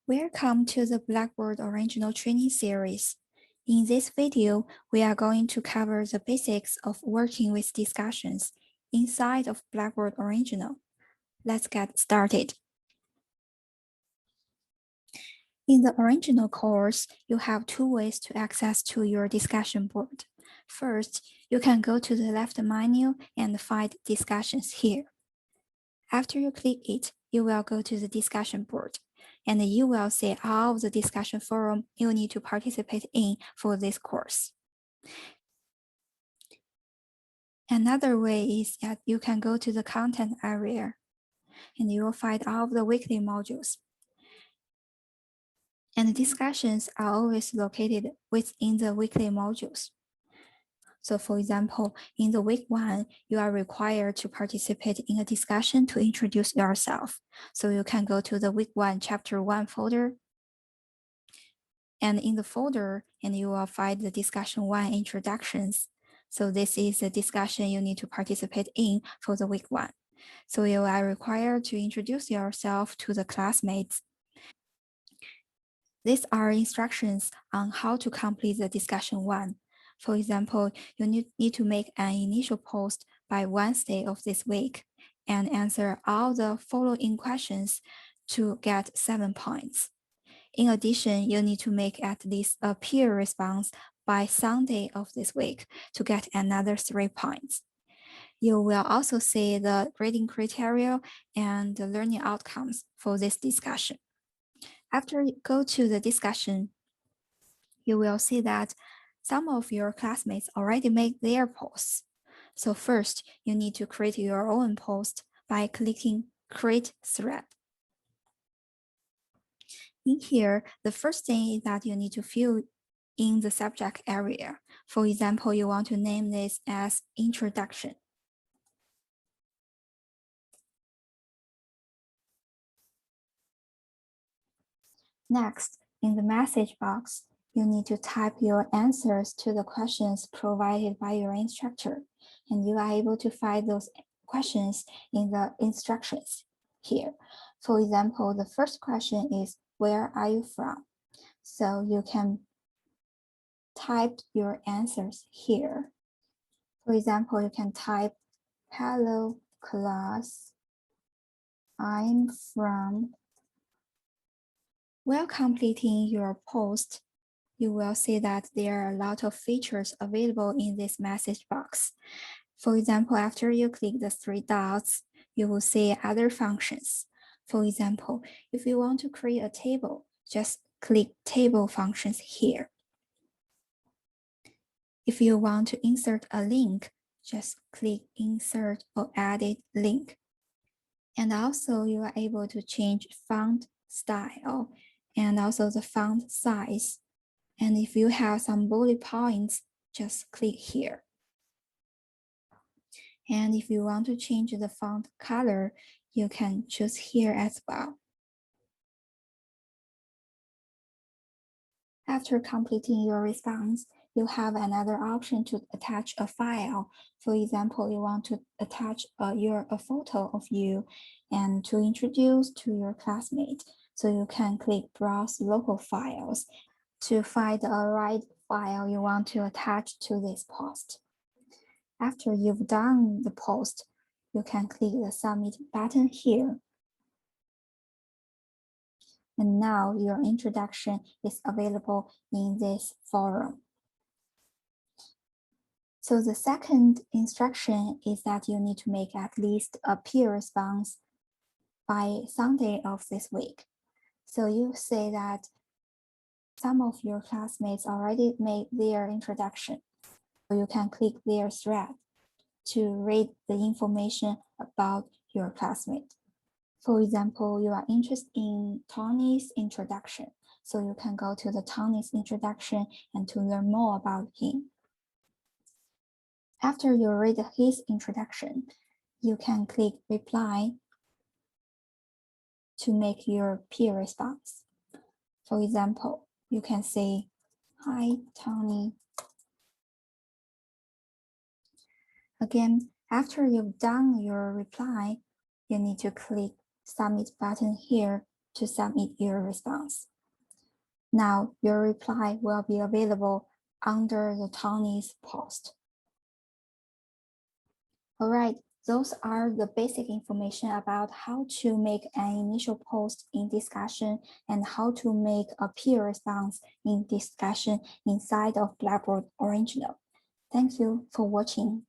Welcome to the Blackboard Original Training Series. In this video, we are going to cover the basics of working with discussions inside of Blackboard Original. Let's get started. In the original course, you have two ways to access to your discussion board. First, you can go to the left menu and find discussions here. After you click it, you will go to the discussion board, and you will see all of the discussion forum you need to participate in for this course. Another way is that you can go to the content area, and you will find all of the weekly modules. And the discussions are always located within the weekly modules. So for example, in the week 1, you are required to participate in a discussion to introduce yourself. So you can go to the week 1, chapter 1 folder. And in the folder, and you will find the discussion 1 introductions. So this is the discussion you need to participate in for the week 1. So you are required to introduce yourself to the classmates. These are instructions on how to complete the discussion 1. For example, you need to make an initial post by Wednesday of this week and answer all the following questions to get 7 points. In addition, you need to make at least a peer response by Sunday of this week to get another 3 points. You will also see the grading criteria and the learning outcomes for this discussion. After you go to the discussion, you will see that some of your classmates already made their posts. So first, you need to create your own post by clicking Create Thread. In here, the first thing is that you need to fill in the subject area. For example, you want to name this as Introduction. Next, in the message box, you need to type your answers to the questions provided by your instructor, and you are able to find those questions in the instructions here. For example, the first question is, where are you from? So you can type your answers here. For example, you can type, hello class, I'm from. While completing your post, you will see that there are a lot of features available in this message box. For example, after you click the 3 dots, you will see other functions. For example, if you want to create a table, just click Table Functions here. If you want to insert a link, just click Insert or Edit Link. And also you are able to change font style and also the font size. And if you have some bullet points, just click here. And if you want to change the font color, you can choose here as well. After completing your response, you have another option to attach a file. For example, you want to attach a photo of you and to introduce to your classmate. So you can click Browse Local Files to find the right file you want to attach to this post. After you've done the post, you can click the Submit button here. And now your introduction is available in this forum. So the second instruction is that you need to make at least a peer response by Sunday of this week. So you say that some of your classmates already made their introduction. So you can click their thread to read the information about your classmate. For example, you are interested in Tony's introduction. So you can go to the Tony's introduction and to learn more about him. After you read his introduction, you can click Reply to make your peer response. For example, you can say, hi, Tony. Again, after you've done your reply, you need to click Submit button here to submit your response. Now, your reply will be available under the Tony's post. All right, those are the basic information about how to make an initial post in discussion and how to make a peer response in discussion inside of Blackboard Original. Thank you for watching.